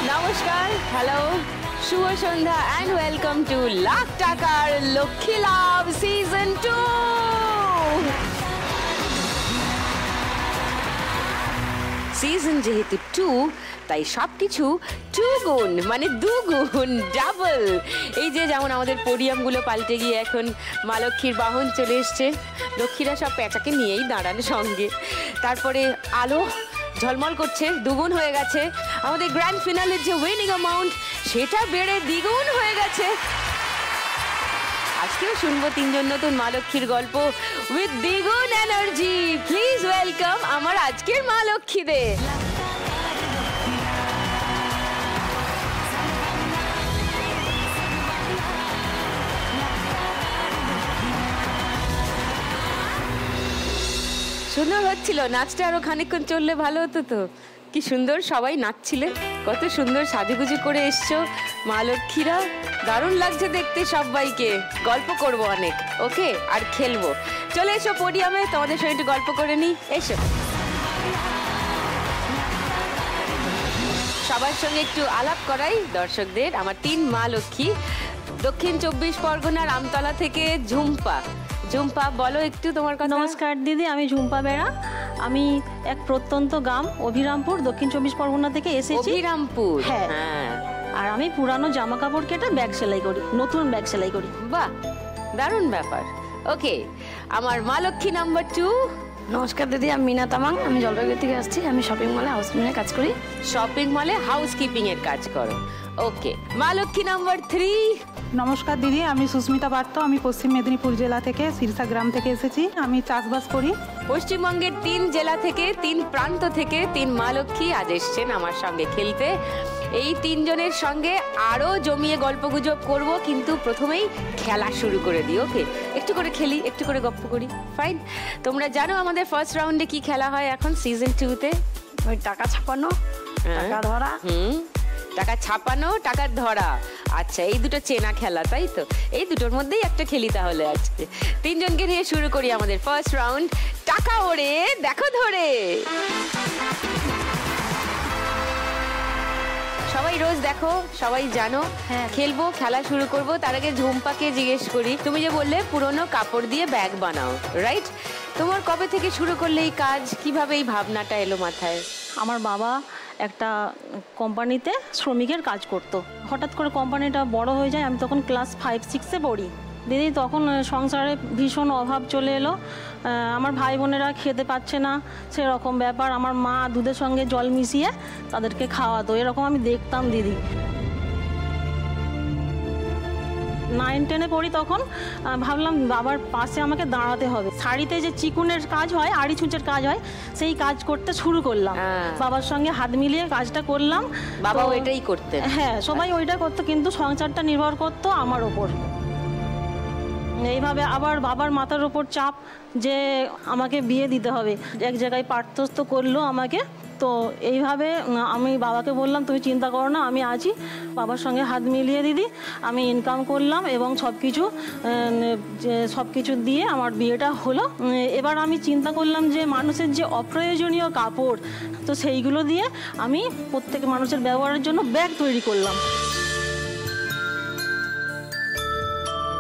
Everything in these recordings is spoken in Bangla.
নমস্কার, হ্যালো, শুভ সন্ধ্যা অ্যান্ড ওয়েলকাম টু লাখ টাকার লক্ষ্মী লাভ সিজন 2। সিজন যেহেতু 2, তাই সবকিছু 2 গুণ, মানে 2 গুণ, ডাবল। এই যে যেমন আমাদের পোডিয়ামগুলো পাল্টে গিয়ে এখন মা লক্ষ্মীর বাহন চলে এসছে, লক্ষ্মীরা সব পেঁচাকে নিয়েই দাঁড়ানো সঙ্গে। তারপরে আলো ঝলমল করছে, 2 গুণ হয়ে গেছে। আমাদের গ্র্যান্ড ফিনালের যে উইনিং অ্যামাউন্ট, সেটা বেড়ে 2 গুণ হয়ে গেছে। আজকেও শুনবো 3 জন নতুন মা লক্ষ্মীর গল্প উইথ দ্বিগুণ এনার্জি। প্লিজ ওয়েলকাম আমার আজকের মা লক্ষ্মীদের। সুন্দর হচ্ছিল, নাচটা আরো খানিকক্ষণ চললে ভালো হতো তো। কি সুন্দর সবাই নাচছিলে, কত সুন্দর সাজুগুজু করে এসছো মা লক্ষ্মীরা, দারুণ লাগছে দেখতে সবাইকে। গল্প করবো অনেক, ওকে, আর খেলবো। চলে এসো পোডিয়ামে, তোমাদের সঙ্গে একটু গল্প করে নিই, এসো। সবার সঙ্গে একটু আলাপ করাই দর্শকদের। আমার 3 মা লক্ষ্মী, দক্ষিণ 24 পরগনার আমতলা থেকে ঝুম্পা। ঝুম্পা, বলো একটু তোমার কথা। নমস্কার দিদি, আমি ঝুম্পা বেড়া। আমি এক প্রত্যন্ত গ্রাম অভিরামপুর, দক্ষিণ 24 পরগনা থেকে এসেছি। অভিরামপুর, হ্যাঁ। আর আমি পুরানো জামা কাপড় কেটে ব্যাগ সেলাই করি, নতুন ব্যাগ সেলাই করি। বাহ, দারুণ ব্যাপার। ওকে, আমার মা লক্ষ্মী নাম্বার 2। নমস্কার দিদি, আমি মিনা তামাং, আমি জলপাইগুড়ি থেকে আসছি। আমি শপিং মলে হাউসকিপিং এর কাজ করি। শপিং মলে হাউসকিপিং এর কাজ করো, ওকে। মা লক্ষ্মী নাম্বার 3। নমস্কার দিদি, আমি সুস্মিতা পাত্র, আমি পশ্চিম মেদিনীপুর জেলা থেকে সিরসা গ্রাম থেকে এসেছি। আমি চাষবাস করি। পশ্চিমবঙ্গের 3 জেলা থেকে, 3 প্রান্ত থেকে 3 মা লক্ষ্মী আজ এসছেন আমার সঙ্গে খেলতে। এই 3 জনের সঙ্গে আরো জমিয়ে গল্পগুজব করব, কিন্তু প্রথমেই খেলা শুরু করে দিই, ওকে? একটু করে খেলি, একটু করে গল্প করি, ফাইন? তোমরা জানো আমাদের ফার্স্ট রাউন্ডে কি খেলা হয় এখন সিজন 2-তে? ওই টাকা ছাপানো, টাকা ধরা। টাকা ছাপানো, টাকা ধরা। আচ্ছা, এই দুটো চেনা খেলা, তাই তো? এই দুটোর মধ্যেই একটা খেলি তাহলে আজকে। 3 জনকে নিয়ে শুরু করি আমাদের ফার্স্ট রাউন্ড। টাকা ওড়ে দেখো ধরে। সবাই রোজ দেখো, সবাই জানো। খেলবো, খেলা শুরু করব। তার আগে ঝুম্পাকে জিজ্ঞেস করি, তুমি যে বললে পুরনো কাপড় দিয়ে ব্যাগ বানাও, রাইট? তোমার কবে থেকে শুরু করলে এই কাজ, কিভাবে এই ভাবনাটা এলো মাথায়? আমার বাবা একটা কোম্পানিতে শ্রমিকের কাজ করতো। হঠাৎ করে কোম্পানিটা বড় হয়ে যায়, আমি তখন ক্লাস 5-6-এ পড়ি। দিদি, তখন সংসারে ভীষণ অভাব চলে এলো। আমার ভাই বোনেরা খেতে পাচ্ছে না, সেরকম ব্যাপার। আমার মা দুধের সঙ্গে জল মিশিয়ে তাদেরকে খাওয়াতো, এরকম আমি দেখতাম দিদি। 9-10-এ পড়ি, তখন ভাবলাম বাবার পাশে আমাকে দাঁড়াতে হবে। শাড়িতে যে চিকুনের কাজ হয়, আড়ি ছুঁচের কাজ হয়, সেই কাজ করতে শুরু করলাম। বাবার সঙ্গে হাত মিলিয়ে কাজটা করলাম। বাবাও এটাই করতেন? হ্যাঁ, সবাই ওইটা করতো, কিন্তু সংসারটা নির্ভর করতো আমার ওপর। এইভাবে আবার বাবার মাথার ওপর চাপ যে আমাকে বিয়ে দিতে হবে, এক জায়গায় পার্থস্ত করলো আমাকে। তো এইভাবে আমি বাবাকে বললাম, তুমি চিন্তা করো না, আমি আছি। বাবার সঙ্গে হাত মিলিয়ে দিদি আমি ইনকাম করলাম এবং সব কিছু দিয়ে আমার বিয়েটা হলো। এবার আমি চিন্তা করলাম যে মানুষের যে অপ্রয়োজনীয় কাপড়, তো সেইগুলো দিয়ে আমি প্রত্যেক মানুষের ব্যবহারের জন্য ব্যাগ তৈরি করলাম।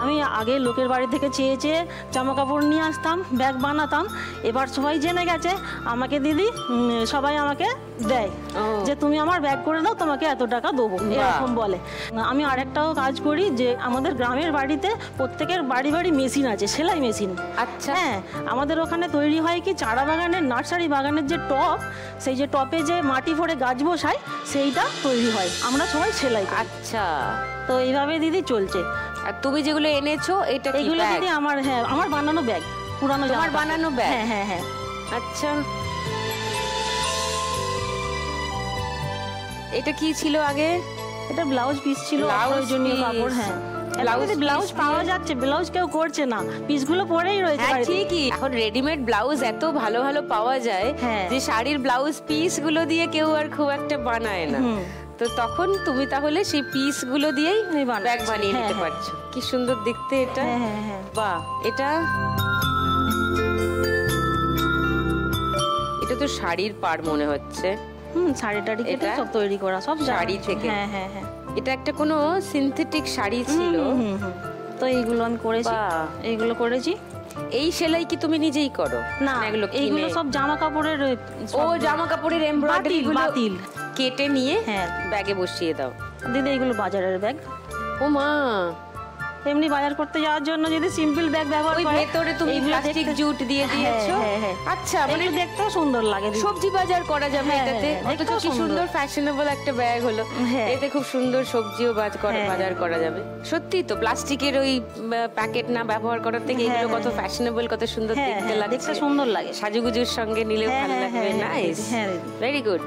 আমি আগে লোকের বাড়ি থেকে চেয়ে চেয়ে জামা কাপড় নিয়ে আসতাম, ব্যাগ বানাতাম। এবার সবাই জেনে গেছে আমাকে দিদি, সবাই আমাকে দেয় যে তুমি আমার ব্যাগ করে দাও, তোমাকে এত টাকা দেবো, এরকম বলে। আমি আরেকটাও কাজ করি, যে আমাদের গ্রামের বাড়িতে প্রত্যেকের বাড়ি বাড়ি মেশিন আছে, সেলাই মেশিন। আচ্ছা। হ্যাঁ, আমাদের ওখানে তৈরি হয় কি, চারা বাগানের, নার্সারি বাগানের যে টপ, সেই যে টপে যে মাটি ভরে গাছ বসায়, সেইটা তৈরি হয়, আমরা সবাই সেলাই। আচ্ছা, তো এইভাবে দিদি চলছে। আর তুমি যেগুলো এনেছো, এটা এগুলো দিদি আমার, হ্যাঁ, আমার বানানো ব্যাগ, পুরানো তোমার বানানো ব্যাগ? হ্যাঁ হ্যাঁ হ্যাঁ। আচ্ছা, এটা কি ছিল আগে? এটা ব্লাউজ পিস ছিল, প্রয়োজনীয় কাপড়। হ্যাঁ, ব্লাউজ পাওয়া যাচ্ছে, ব্লাউজ কেউ করছে না, পিসগুলো পরেই রয়েছে। হ্যাঁ ঠিকই, এখন রেডিমেড ব্লাউজ এত ভালো ভালো পাওয়া যায় যে শাড়ির ব্লাউজ পিসগুলো দিয়ে কেউ আর খুব একটা বানায় না। তো তখন তুমি তাহলে সেই পিসগুলো দিয়েই ব্যাগ বানিয়ে নিতে পারছো। কি সুন্দর দেখতে এটা। বাহ, এটা তো শাড়ির পাড় মনে হচ্ছে। শাড়িটারি কেটে এটা সব তৈরি করা, সব শাড়ি থেকে? হ্যাঁ হ্যাঁ হ্যাঁ। এটা একটা কোনো সিনথেটিক শাড়ি ছিল। তো এইগুলো আমি করেছি, বাহ। এইগুলো করেছি। এই সেলাই কি তুমি নিজেই করো? না, এগুলো এইগুলো কিনে? সব জামা কাপড়ের ও জামা কাপড়ের এমব্রয়ডারি গুলো বাতিল। কেটে নিয়ে হ্যাঁ। ব্যাগে বসিয়ে দাও। দিদি এইগুলো বাজারের ব্যাগ। ও মা, এমনি বাজার করতে যাওয়ার জন্য যদি সিম্পল ব্যাগ ব্যবহার ওই করে, ভেতরে তুমি এইগুলো প্লাস্টিক দেখতে- জুট দিয়ে দিয়েছো? হ্যাঁ, হ্যাঁ, হ্যাঁ। আচ্ছা, মানে এগুলো দেখতেও সুন্দর লাগে দিদি। সবজি বাজার করা যাবে হ্যাঁ, এটাতে। হ্যাঁ, অথচ দেখতেও কি সুন্দর সুন্দর। ফ্যাশনেবল একটা ব্যাগ হলো। হ্যাঁ। এতে খুব সুন্দর সবজিও হ্যাঁ, বাজার করা যাবে। সত্যি তো, প্লাস্টিকের ওই প্যাকেট না ব্যবহার করার থেকে হ্যাঁ, এগুলো কত হ্যাঁ। ফ্যাশনেবল, কত সুন্দর হ্যাঁ, দেখতে হ্যাঁ, লাগছে। দেখতে সুন্দর লাগে। সাজুগুজুর সঙ্গে নিলেও হ্যাঁ, ভালো হ্যাঁ, লাগবে। হ্যাঁ, হ্যাঁ, নাইস, হ্যাঁ, দিদি। ভেরি গুড,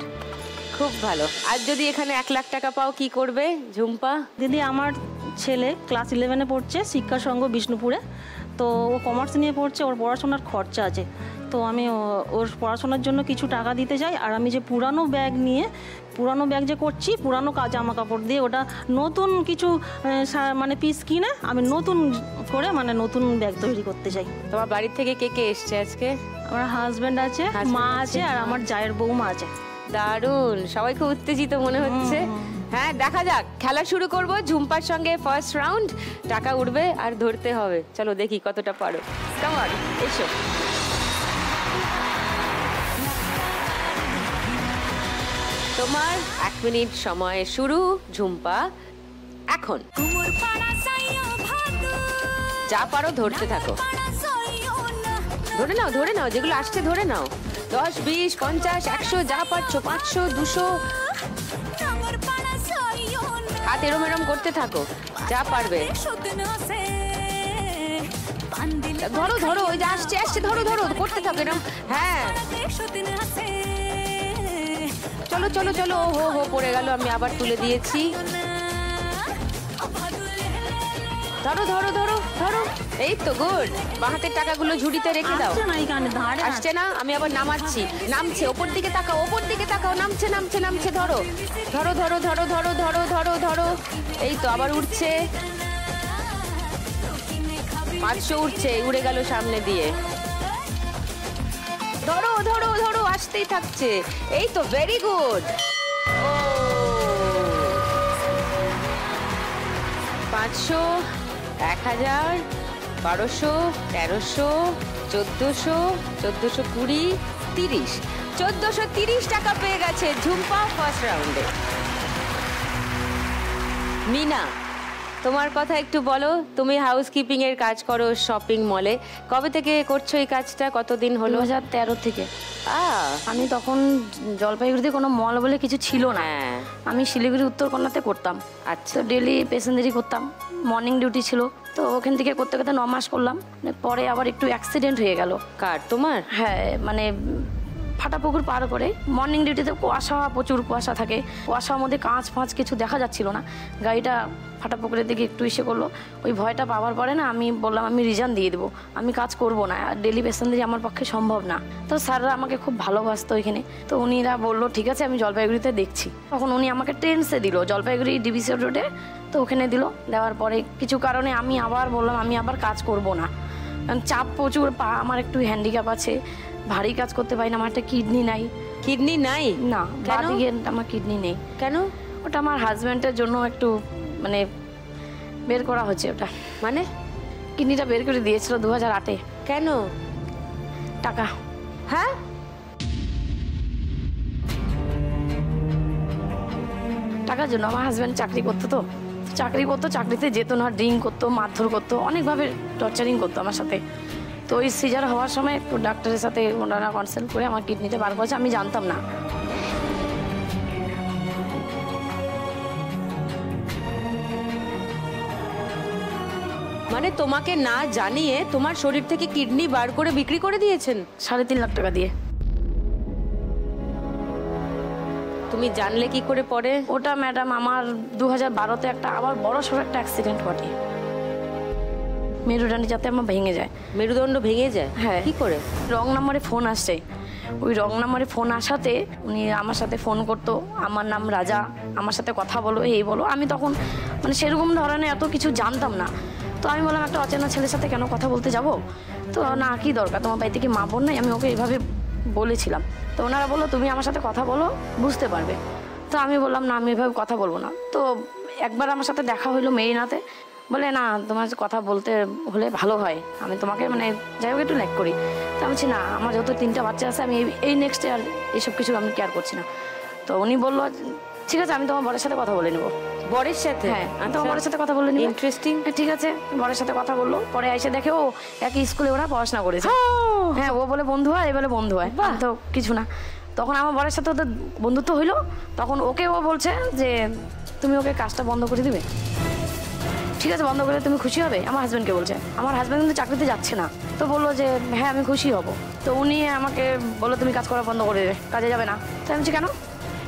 খুব ভালো। আর যদি এখানে 1 লাখ টাকা পাও কি করবে ঝুম্পা? দিদি আমার ছেলে ক্লাস 11-এ পড়ছে, শিক্ষা সংঘ বিষ্ণুপুরে। তো ও কমার্স নিয়ে পড়ছে, ওর পড়াশোনার খরচা আছে। তো আমি ওর পড়াশোনার জন্য কিছু টাকা দিতে চাই। আর আমি যে পুরানো ব্যাগ যে করছি, পুরানো জামা কাপড় দিয়ে ওটা নতুন কিছু মানে পিস কিনে আমি নতুন করে মানে নতুন ব্যাগ তৈরি করতে চাই। তোমার বাড়ি থেকে কে কে এসছে আজকে? আমার হাজব্যান্ড আছে, মা আছে, আর আমার জায়ের বৌমা আছে। দারুণ, সবাই খুব উত্তেজিত মনে হচ্ছে। হ্যাঁ, দেখা যাক, খেলা শুরু করব ঝুম্পার সঙ্গে। ফার্স্ট রাউন্ড, টাকা উঠবে আর ধরতে হবে। চলো দেখি কতটা পারো। কাম অন, এসো। তোমার 1 মিনিট সময় শুরু ঝুম্পা এখন। যা পারো ধরতে থাকো। ধরে নাও, যেগুলো আসছে ধরে নাও। 10, 20, 50, 100, যা পারছো, 500, 200। হাত এরম এরম করতে থাকো, যা পারবে। ধরো, ওই যে আসছে, ধরো, করতে থাকো এরম। হ্যাঁ, চলো, হো পড়ে গেল, আমি আবার তুলে দিয়েছি। ধরো, এই তো গুড। বাঁ হাতের টাকাগুলো ঝুড়িতে রেখে দাও। আসছে না এইখানে, ধারে আসছে না, আমি আবার নামাচ্ছি। নামছে, ওপর দিকে তাকাও, নামছে। ধরো। এই তো আবার উঠছে। 500 উঠছে, উড়ে গেল সামনে দিয়ে। ধরো, আসতেই থাকছে। এই তো, ভেরি গুড। 500, 1000, 1200, 1300, 1400, 1420, 30। 1430 টাকা পেয়ে গেছে ঝুম্পা ফার্স্ট রাউন্ডে। মিনা, তোমার কথা একটু বলো। তুমি হাউসকিপিং এর কাজ করো শপিং মলে। কবে থেকে করছো এই কাজটা? কতদিন হলো? 2013 থেকে। আমি তখন জলপাইগুড়িতে কোনো মল বলে কিছু ছিল না। হ্যাঁ। আমি শিলিগুড়ি উত্তরকন্যাতে করতাম। আচ্ছা। তো ডেলি প্যাসেঞ্জারি করতাম, মর্নিং ডিউটি ছিল। তো ওখান থেকে করতে 9 মাস করলাম। পরে আবার একটু অ্যাক্সিডেন্ট হয়ে গেল। কার, তোমার? হ্যাঁ, মানে ফাটাপুকুর পার করে মর্নিং ডিউটিতে প্রচুর কুয়াশা থাকে। কুয়াশার মধ্যে কাঁচ ফাঁচ কিছু দেখা যাচ্ছিল না। গাড়িটা ফাটাপুকুরের দিকে একটু এসে করলো। ওই ভয়টা পাওয়ার পরে না আমি বললাম আমি রিজাইন দিয়ে দেবো, আমি কাজ করব না, আর ডেলি প্যাসেঞ্জারি আমার পক্ষে সম্ভব না। তো স্যাররা আমাকে খুব ভালোবাসতো ওইখানে। তো উনিরা বললো ঠিক আছে, আমি জলপাইগুড়িতে দেখছি। তখন উনি আমাকে ট্রেন্সে দিল জলপাইগুড়ি ডিবিসি রোডে। তো ওখানে দেওয়ার পরে কিছু কারণে আমি আবার বললাম আমি আবার কাজ করব না, কারণ চাপ প্রচুর, আমার একটু হ্যান্ডিক্যাপ আছে, ভারী কাজ করতে পারি না। আমার একটা কিডনি নাই। কিডনি নাই? না, বাদিকে আমার কিডনি নেই। কেন? ওটা আমার হাজব্যান্ডের জন্য একটু মানে বের করা হচ্ছে। ওটা মানে কিডনিটা বের করে দিয়েছিল 2008-এ। কেন? টাকা। হ্যাঁ, টাকার জন্য। আমার হাজব্যান্ড চাকরি করতো, চাকরিতে যেত না, ড্রিঙ্ক করতো, মারধর করতো, অনেকভাবে টর্চারিং করতো আমার সাথে। তো ওই সিজার হওয়ার সময় একটু ডাক্তারের সাথে ওনারা কনসাল্ট করে আমার কিডনিটা বার করেছে, আমি জানতাম না। মানে তোমাকে না জানিয়ে তোমার শরীর থেকে কিডনি বার করে বিক্রি করে দিয়েছেন 3.5 লাখ টাকা দিয়ে। তুমি জানলে কি করে পরে? ওটা ম্যাডাম আমার 2012-তে একটা আবার বড়সড় একটা অ্যাক্সিডেন্ট ঘটে। মেরুদণ্ড যাতে আমার ভেঙে যায়। মেরুদণ্ড ভেঙে যায়? হ্যাঁ। কি করে? রং নাম্বারে ফোন আসছে। ওই রং নাম্বারে ফোন আসাতে উনি আমার সাথে ফোন করতো, আমার নাম রাজা, আমার সাথে কথা বলো, এই বলো। আমি তখন মানে সেরকম ধরনের এত কিছু জানতাম না। তো আমি বললাম একটা অচেনা ছেলের সাথে কেন কথা বলতে যাব? তো না, কি দরকার, তোমার বাড়িতে কি মা বোন নাই? আমি ওকে এইভাবে বলেছিলাম। তো ওনারা বললো তুমি আমার সাথে কথা বলো, বুঝতে পারবে। তো আমি বললাম না, আমি এভাবে কথা বলবো না। তো একবার আমার সাথে দেখা হইলো মেরিনাতে, বলে না তোমার কথা বলতে হলে ভালো হয়, আমি তোমাকে মানে যাই হোক একটু লাইক করি। তো আমি বলছি না, আমার যত 3টা বাচ্চা আছে আমি এই নেক্সট আর এইসব কিছু আমি কেয়ার করছি না। তো উনি বললো ঠিক আছে, আমি তোমার বরের সাথে কথা বলে নেবো। বরের সাথে? হ্যাঁ, আমি তোমার বরের সাথে কথা বলে নিবো। ইন্টারেস্টিং। ঠিক আছে, বরের সাথে কথা বললো। পরে এসে দেখে ও একই স্কুলে ওরা পড়াশোনা করেছে। হ্যাঁ, ও বলে বন্ধু হয়, এ বলে বন্ধু হয়, তো কিছু না। তখন আমার বরের সাথে ওদের বন্ধুত্ব হইলো। তখন ওকে ও বলছে যে তুমি ওকে কাজটা বন্ধ করে দিবে। ঠিক আছে, বন্ধ করলে তুমি খুশি হবে? আমার হাজব্যান্ডকে বলছে। আমার হাজব্যান্ড কিন্তু চাকরিতে যাচ্ছে না। তো বললো যে হ্যাঁ আমি খুশি হব। তো উনি আমাকে বললো তুমি কাজ করা বন্ধ করে দেবে, কাজে যাবে না। তো আমি বলছি কেন?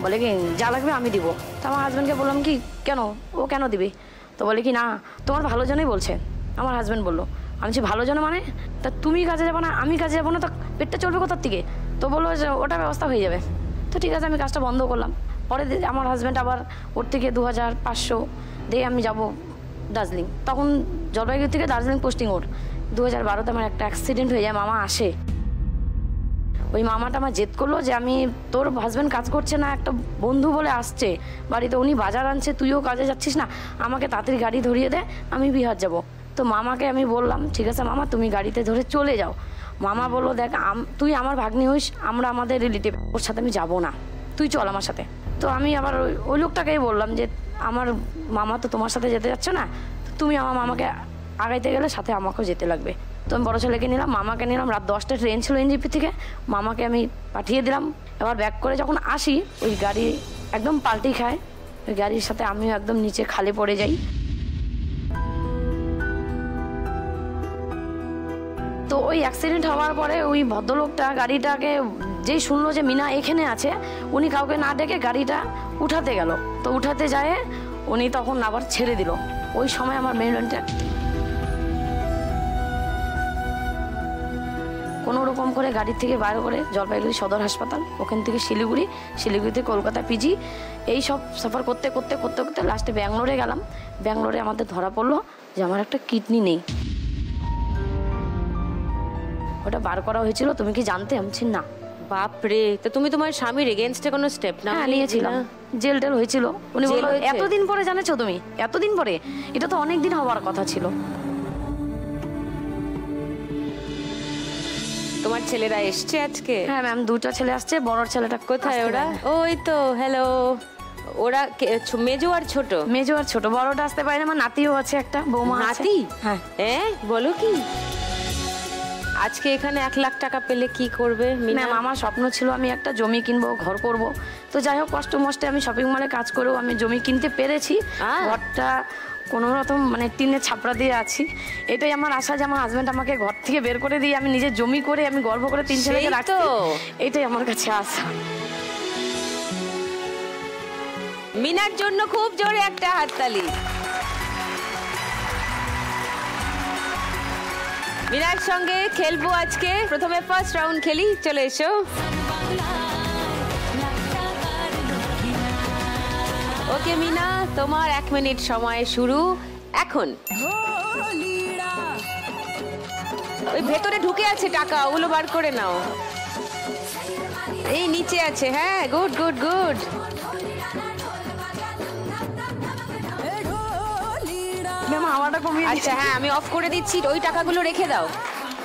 বলে কি যা লাগবে আমি দিব। তো আমার হাজব্যান্ডকে বললাম কি কেন, ও কেন দিবি? তো বলে কি না তোমার ভালো জন্যই বলছে। আমার হাজব্যান্ড বললো। আমি বলছি ভালো জন্য মানে? তা তুমি কাজে যাবো না, আমি কাজে যাবো না, তো পেটটা চলবে কোথার থেকে? তো বললো যে ওটা ব্যবস্থা হয়ে যাবে। তো ঠিক আছে, আমি কাজটা বন্ধ করলাম। পরে আমার হাজব্যান্ড আবার ওর থেকে 2500 দিয়ে আমি যাব দার্জিলিং। তখন জলপাইগুড়ি থেকে দার্জিলিং পোস্টিং ওর। 2012-তে আমার একটা অ্যাক্সিডেন্ট হয়ে যায়। মামা আসে, ওই মামাটা আমার জেদ করলো যে আমি তোর হাজব্যান্ড কাজ করছে না, একটা বন্ধু বলে আসছে বাড়িতে, উনি বাজার আনছে, তুইও কাজে যাচ্ছিস না, আমাকে তাড়াতাড়ি গাড়ি ধরিয়ে দে, আমি বিহার যাব। তো মামাকে আমি বললাম ঠিক আছে মামা তুমি গাড়িতে ধরে চলে যাও। মামা বললো দেখ তুই আমার ভাগ্নি হইস, আমরা আমাদের রিলেটিভ, ওর সাথে আমি যাবো না, তুই চল আমার সাথে। তো আমি আবার ওই লোকটাকেই বললাম যে আমার মামা তো তোমার সাথে যেতে যাচ্ছে না, তুমি আমার মামাকে আগাইতে গেলে সাথে আমাকেও যেতে লাগবে। তো আমি বড়ো ছেলেকে নিলাম, মামাকে নিলাম। রাত 10টায় ট্রেন ছিল এনজিপি থেকে, মামাকে আমি পাঠিয়ে দিলাম। এবার ব্যাক করে যখন আসি ওই গাড়ি একদম পাল্টি খায়, ওই গাড়ির সাথে আমিও একদম নিচে খালে পড়ে যাই। তো ওই অ্যাক্সিডেন্ট হওয়ার পরে ওই ভদ্রলোকটা গাড়িটাকে যেই শুনলো যে মিনা এখানে আছে, উনি কাউকে না ডেকে গাড়িটা উঠাতে গেল। তো উঠাতে যায় উনি তখন আবার ছেড়ে দিল। ওই সময় আমার মেরুদণ্ডটা কোনো রকম করে গাড়ি থেকে বার করে জলপাইগুড়ি সদর হাসপাতাল, ওখান থেকে শিলিগুড়ি, শিলিগুড়িতে কলকাতা পিজি, এই সব সফর করতে করতে করতে করতে লাস্টে ব্যাঙ্গালোরে গেলাম। ব্যাঙ্গালোরে আমাদের ধরা পড়লো যে আমার একটা কিডনি নেই। ওটা বার করা হয়েছিল, তুমি কি জানতে? আমি বলছি না। বাপরে, তো তুমি তোমার স্বামীর এগেইনস্টে কোনো স্টেপ না? হ্যাঁ নিয়েছিলাম, জেল টেল হয়েছিল। উনি বললো এতদিন পরে জানেছো তুমি, এতদিন পরে? এটা তো অনেক দিন হওয়ার কথা ছিল। তোমার ছেলেরা এসছে আজকে? হ্যাঁ ম্যাম, 2টা ছেলে আসছে। বড় ছেলেটা কোথায় ওরা? ওই তো হ্যালো। ওরা মেজো আর ছোট? মেজো আর ছোট, বড়টা আসতে পারে না। আমার নাতিও আছে, একটা বৌমা। নাতি? হ্যাঁ। বলো কি আজকে এখানে 1 লাখ টাকা পেলে কি করবে? ম্যাম আমার স্বপ্ন ছিল আমি একটা জমি কিনবো, ঘর করব। তো যাই হোক কষ্ট মষ্টে আমি শপিং মলে কাজ করেও আমি জমি কিনতে পেরেছি। ঘরটা কোনো রকম মানে টিনের ছাপড়া দিয়ে আছি। এটাই আমার আশা যে আমার হাজব্যান্ড আমাকে ঘর থেকে বের করে দিয়ে আমি নিজে জমি করে আমি গর্ব করে 3 ছেলেকে রাখছি, এটাই আমার কাছে আশা। মিনার জন্য খুব জোরে একটা হাততালি। মিনার সঙ্গে খেলবো আজকে। প্রথমে ফার্স্ট রাউন্ড খেলি, চলে এসো। ওকে মিনা, তোমার 1 মিনিট সময় শুরু এখন। ওই ভেতরে ঢুকে আছে টাকা, ওগুলো বার করে নাও। এই নিচে আছে। হ্যাঁ, গুড গুড গুড। আচ্ছা হ্যাঁ, আমি অফ করে দিচ্ছি। ওই টাকাগুলো রেখে দাও,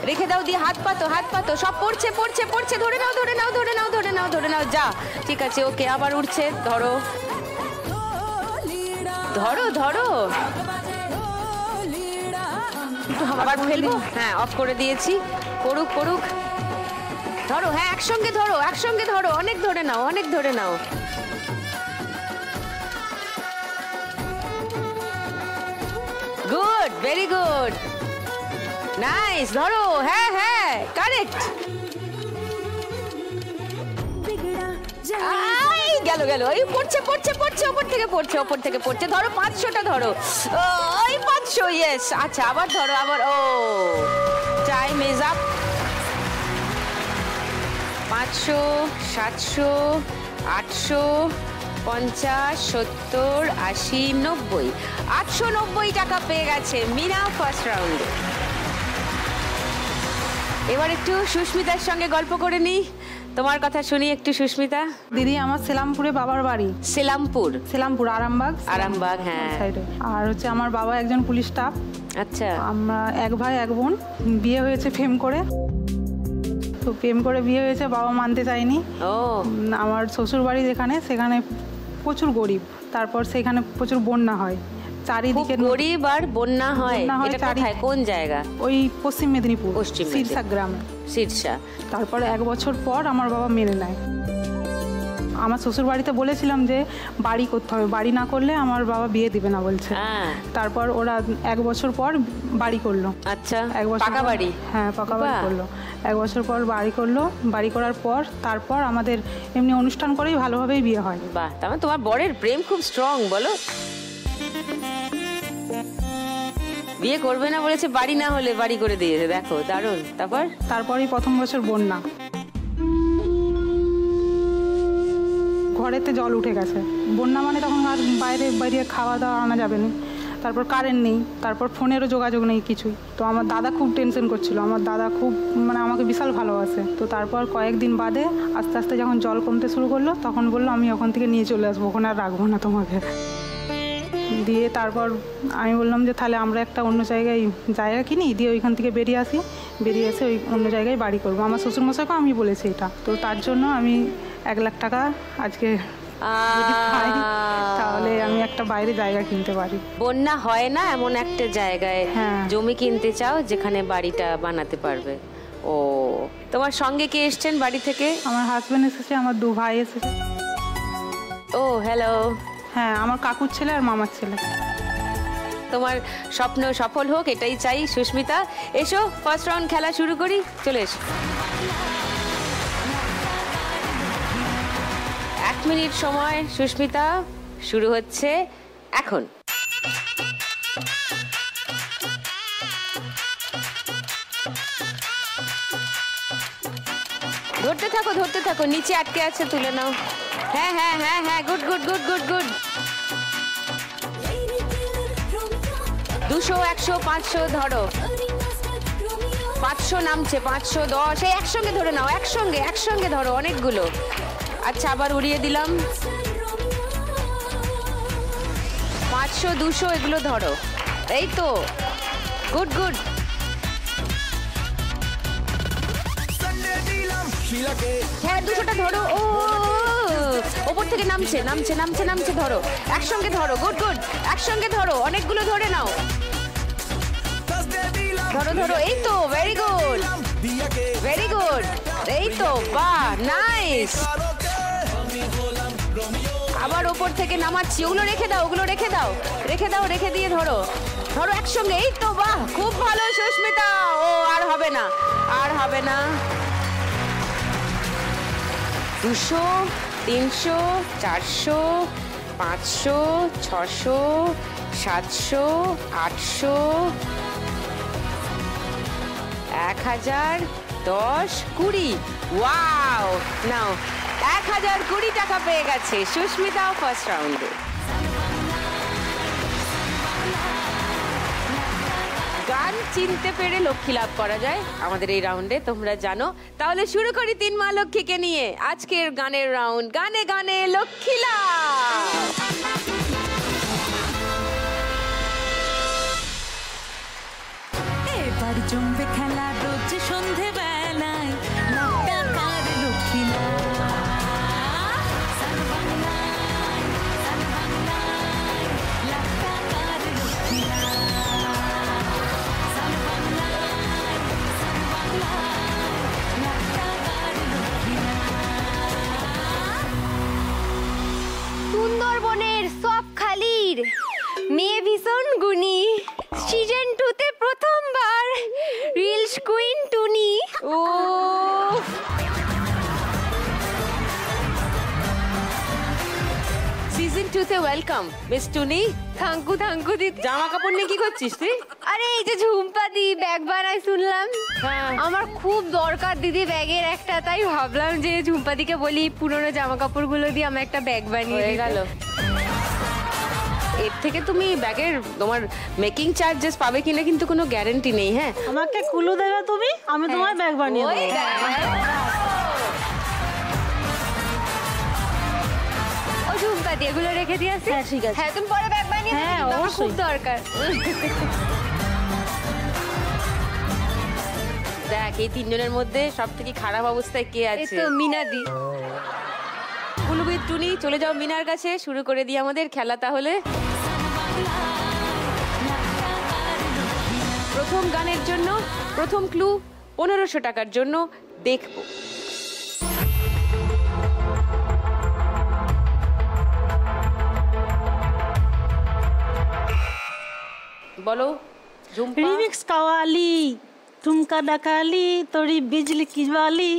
রেখে দাও। দিয়ে হাত পাতো, হাত পাতো। সব পড়ছে পড়ছে পড়ছে। ধরে নাও ধরে নাও ধরে নাও ধরে নাও ধরে নাও। যা, ঠিক আছে, ওকে। আবার উঠছে। ধরো ধরো ধরো। আবার ফেলবো? হ্যাঁ, অফ করে দিয়েছি। পড়ুক পড়ুক। ধরো, হ্যাঁ একসঙ্গে ধরো, একসঙ্গে ধরো। অনেক ধরে নাও, অনেক ধরে নাও। Good, very good, nice. ধরো, হ্যাঁ হ্যাঁ, কারেক্ট। গেল গেল। ওই পড়ছে পড়ছে পড়ছে, ওপর থেকে পড়ছে, ওপর থেকে পড়ছে। ধরো 500টা ধরো। ওই 500, ইয়েস। আচ্ছা আবার ধরো, আবার। ও, টাইম ইজ আপ। 500, 700, 800, 50, 70, 80, 90। 890 টাকা পেয়ে গেছে মিনা ফার্স্ট রাউন্ডে। এবার একটু সুস্মিতার সঙ্গে গল্প করে নিই। তোমার কথা শুনি একটু সুস্মিতা। দিদি আমার সেলামপুরে বাবার বাড়ি। সেলামপুর আরামবাগ, হ্যাঁ। সাইডে। আর হচ্ছে আমার বাবা একজন পুলিশ স্টাফ। আচ্ছা। আমরা এক ভাই এক বোন, বিয়ে হয়েছে প্রেম করে। তো প্রেম করে বিয়ে হয়েছে, বাবা মানতে চায়নি। ও। আমার শ্বশুর বাড়ি যেখানে, সেখানে প্রচুর গরিব, তারপর সেখানে প্রচুর বন্যা হয় চারিদিকে। গরিব আর বন্যা হয়, এটা কোথায়, কোন জায়গা? ওই পশ্চিম মেদিনীপুর, সিরসা গ্রামে। সিরসা। তারপরে 1 বছর পর আমার বাবা মেনে নেয়। আমার শ্বশুর বাড়িতে বলেছিলাম যে বাড়ি করতে হবে, বাড়ি না করলে আমার বাবা বিয়ে দিবে না বলছে। তারপর ওরা 1 বছর পর বাড়ি করলো। আচ্ছা, 1 বছর পাকা বাড়ি? হ্যাঁ, পাকা বাড়ি করলো। 1 বছর পর বাড়ি করলো। বাড়ি করার পর তারপর আমাদের এমনি অনুষ্ঠান করেই ভালোভাবেই বিয়ে হয়। বাহ, তার মানে তোমার বরের প্রেম খুব স্ট্রং, বলো। বিয়ে করবে না বলেছে, বাড়ি না হলে বাড়ি করে দিয়েছে, দেখো দারুণ। তারপরই প্রথম বছর বন্যা, ঘরেতে জল উঠে গেছে। বন্যা মানে তখন আর বাইরে খাওয়া দাওয়া আনা যাবে না। তারপর কারেন্ট নেই, তারপর ফোনেরও যোগাযোগ নেই কিছুই। তো আমার দাদা খুব টেনশন করছিল। আমার দাদা খুব মানে আমাকে বিশাল ভালোবাসে। তো তারপর কয়েকদিন বাদে আস্তে আস্তে যখন জল কমতে শুরু করলো, তখন বললো আমি ওখান থেকে নিয়ে চলে আসবো, ওখানে আর রাখবো না তোমাকে। দিয়ে তারপর আমি বললাম যে তাহলে আমরা একটা অন্য জায়গায় জায়গা কিনি, দিয়ে ওইখান থেকে বেরিয়ে এসে ওই অন্য জায়গায় বাড়ি করবো। আমার শ্বশুরমশাইকেও আমি বলেছি এটা। তো তার জন্য আমি 1 লাখ টাকা আজকে তাহলে আমি একটা বাইরে জায়গা কিনতে পারি। বন্যা হয় না এমন একটা জায়গায় জমি কিনতে চাও যেখানে বাড়িটা বানাতে পারবে। ও, তোমার সঙ্গে কে এসছেন বাড়ি থেকে? আমার হাজবেন্ড এসেছে, আমার 2 ভাই এসেছে। ও, হ্যালো। হ্যাঁ, আমার কাকুর ছেলে আর মামার ছেলে। তোমার স্বপ্ন সফল হোক, এটাই চাই। সুস্মিতা, এসো, ফার্স্ট রাউন্ড খেলা শুরু করি, চলে এসো। 1 মিনিট সময় সুস্মিতা, শুরু হচ্ছে এখন। ধরতে থাকো, নিচে আটকে আছে, তুলে নাও। হ্যাঁ হ্যাঁ হ্যাঁ হ্যাঁ, good good good good good. 200, 100, 500 ধরো। 500 নামছে, 500, 10, এই একসঙ্গে ধরে নাও, একসঙ্গে ধরো অনেকগুলো। আচ্ছা, আবার উড়িয়ে দিলাম। 500, 200 এগুলো ধরো, এই তো, গুড গুড। হ্যাঁ, 200টা ধরো। ও, ওপর থেকে নামছে, ধরো, একসঙ্গে ধরো, গুড গুড, একসঙ্গে ধরো, অনেকগুলো ধরে নাও, ধরো, এই তো, ভেরি গুড, এই তো, বাহ, নাইস। আবার ওপর থেকে নামাচ্ছি, ওগুলো রেখে দিয়ে ধরো একসঙ্গে, এই তো, বাহ, খুব ভালো সুস্মিতা। ও, আর হবে না। 200, 300, 400, 500, 600, 700, 800, 1000, 10, 20। ওয়াও, নাও 1020 টাকা পেয়ে গেছে সুস্মিতা ফার্স্ট রাউন্ডে। গান চিনতে পেরে লক্ষ্মী লাভ করা যায় আমাদের এই রাউন্ডে, তোমরা জানো। তাহলে শুরু করি 3 মা লক্ষ্মীকে নিয়ে আজকের গানের রাউন্ড, গানে গানে লক্ষ্মী লাভ। এবার জমবে খেলা রোজ সন্ধে বেলায়, টাকার লক্ষ্মী লাভ। সুন্দরবনের সবখালির মেয়ে ভীষণ গুণী, সিজন 2-তে প্রথমবার রিলস কুইন টুনি। ও, সিজন 2-তে ওয়েলকাম মিস টুনি। থ্যাংকু দিদি। জামা কাপড় নিয়ে কি করছিস তুই? আরে এই যে ঝুম্পা দি ব্যাগ বানায় শুনলাম, আমার খুব দরকার দিদি ব্যাগের একটা, তাই ভাবলাম যে ঝুম্পা দিকে বলি পুরনো জামা কাপড়গুলো দিয়ে আমার একটা ব্যাগ বানিয়ে গেল। এর থেকে তুমি ব্যাগের তোমার মেকিং চার্জেস পাবে কিনা কিন্তু কোনো গ্যারান্টি নেই। হ্যাঁ, আমাকে কুলু দেবে তুমি, আমি তোমার ব্যাগ বানিয়ে দেবো। ও ঝুমপাদি এগুলো রেখে দিয়ে আসি। হ্যাঁ, ঠিক আছে। হ্যাঁ তুমি পরে ব্যাগ বানিয়ে দেবে, হ্যাঁ, কিন্তু আমার খুব অবশ্যই। দরকার। দেখ এই তিনজনের মধ্যে সব থেকে খারাপ অবস্থায় কে এই আছে? তো মিনাদি। কুলুবিদ টুনি, চলে যাও মিনার কাছে, শুরু করে দিই আমাদের খেলা তাহলে। প্রথম গানের জন্য প্রথম ক্লু 1500 টাকার জন্য দেখবো। বলো ঝুম্পা। রিমিক্স কাওয়ালি ঠুমকা ডাকালি তোরি বিজলি কি বালি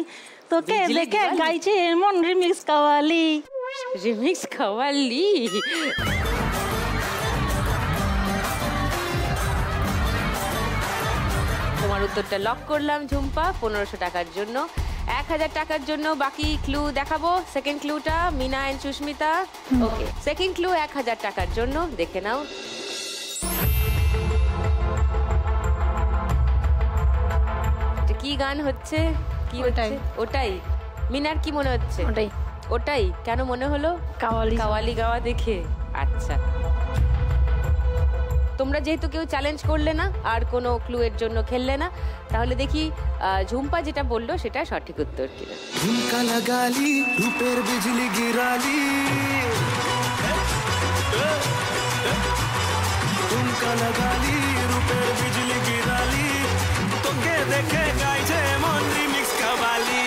তোকে বিজলি দেখে কি বালি? গাইছে মন রিমিক্স কাওয়ালি। রিমিক্স খাওয়ালি। তোমার উত্তরটা লক করলাম ঝুম্পা 1500 টাকার জন্য। 1000 টাকার জন্য বাকি ক্লু দেখাবো। সেকেন্ড ক্লুটা Meena and Susmita. Okay, second clue 1000 টাকার জন্য, দেখে নাও। এটা কি গান হচ্ছে? কি হচ্ছে? ওটাই। মিনার কি মনে হচ্ছে? ওটাই। ওটাই কেন মনে হলো? কাওয়ালি। কাওয়ালি গাওয়া দেখে। আচ্ছা, তোমরা যেহেতু কেউ চ্যালেঞ্জ করলে না আর কোনো ক্লু এর জন্য খেললে না, তাহলে দেখি ঝুম্পা যেটা বললো সেটা সঠিক উত্তর কিনা। झुमका लगा ली रूपेर बिजली गिरा ली झुमका लगा ली रूपेर बिजली गिरा ली तो के देखे गाइছে মন রিমিক্স কাওয়ালি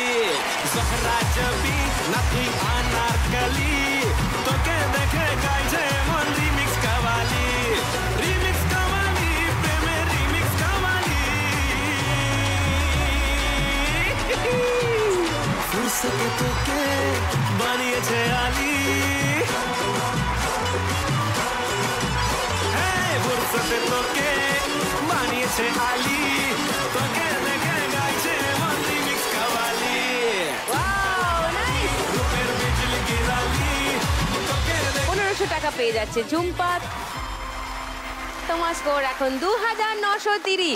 জহরা জবি নাথিং আনারকলি তো কে দেখে গাইছে মন রিমিক্স কাওয়ালি রিমিক্স কাওয়ালি প্রেমের রিমিক্স কাওয়ালি ফুরসতে তোকে বানিয়েছে আলী হ্যাঁ ফুরসতে তোকে বানিয়েছে আলী তোকে দেখে গাইছে মন রিমিক্স কাওয়ালি রূপের বিজলি গিরালি তোকে 1500 টাকা পেয়ে যাচ্ছে ঝুম্পা। তোমার স্কোর এখন 2930।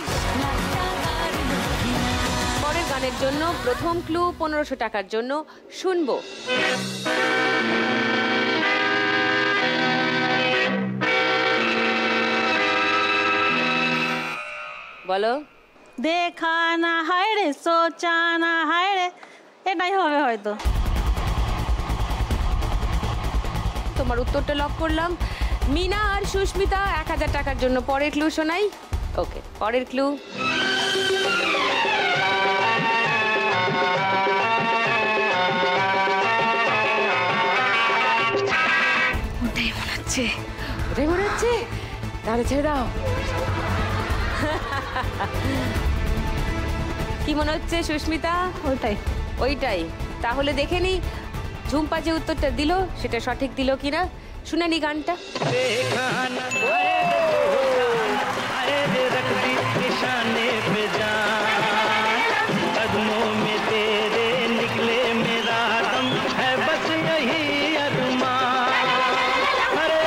পরের গানের জন্য প্রথম ক্লু 1500 টাকার জন্য শুনবো। বলো। দেখা না হায় রে সোচা না হায় রে, এটাই হবে হয়তো। তোমার উত্তরটা লক করলাম। মিনা আর সুস্মিতা 1000 টাকার জন্য পরের ক্লু শোনাই। ওকে, পরের ক্লু। ওটাই মনে হচ্ছে। ওটাই মনে হচ্ছে? তাহলে ছেড়ে দাও। কি মনে হচ্ছে সুস্মিতা? ওইটাই। ওইটাই। তাহলে দেখে নি ঝুম্পা যে উত্তরটা দিল সেটা সঠিক দিল কিনা। শুনে নি গানটা। निशाने पे जान कदमों में तेरे निकले मेरा दम है बस यही अरमान अरे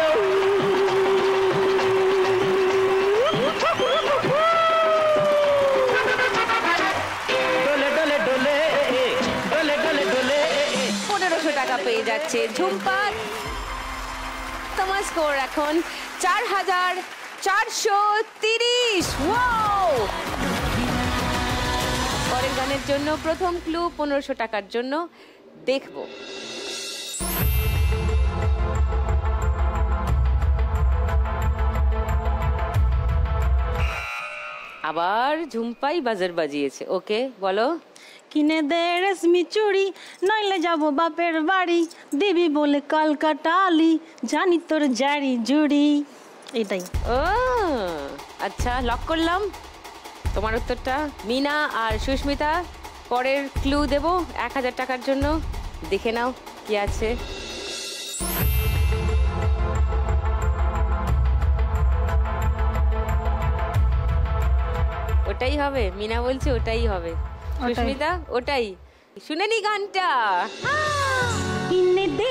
डोले डोले डोले डोले डोले डोले 1500 টাকা পেয়ে যাচ্ছে ঝুম্পা। তোমার স্কোর এখন 4430। ওয়াও! পরের গানের জন্য প্রথম ক্লু 1500 টাকার জন্য দেখবো। আবার ঝুম্পাই বাজার বাজিয়েছে। ওকে, বলো। কিনে দে রেশমি চুড়ি নইলে যাব বাপের বাড়ি দিবি বলে কলকাতালি জানি তোর জারি জুড়ি। এটাই। ও আচ্ছা, লক করলাম তোমার উত্তরটা। মিনা আর সুস্মিতা পরের ক্লু দেব 1000 টাকার জন্য, দেখে নাও কি আছে। ওটাই হবে, মিনা বলছে ওটাই হবে। সুস্মিতা ওটাই। শুনে নি গানটা। কিনে দে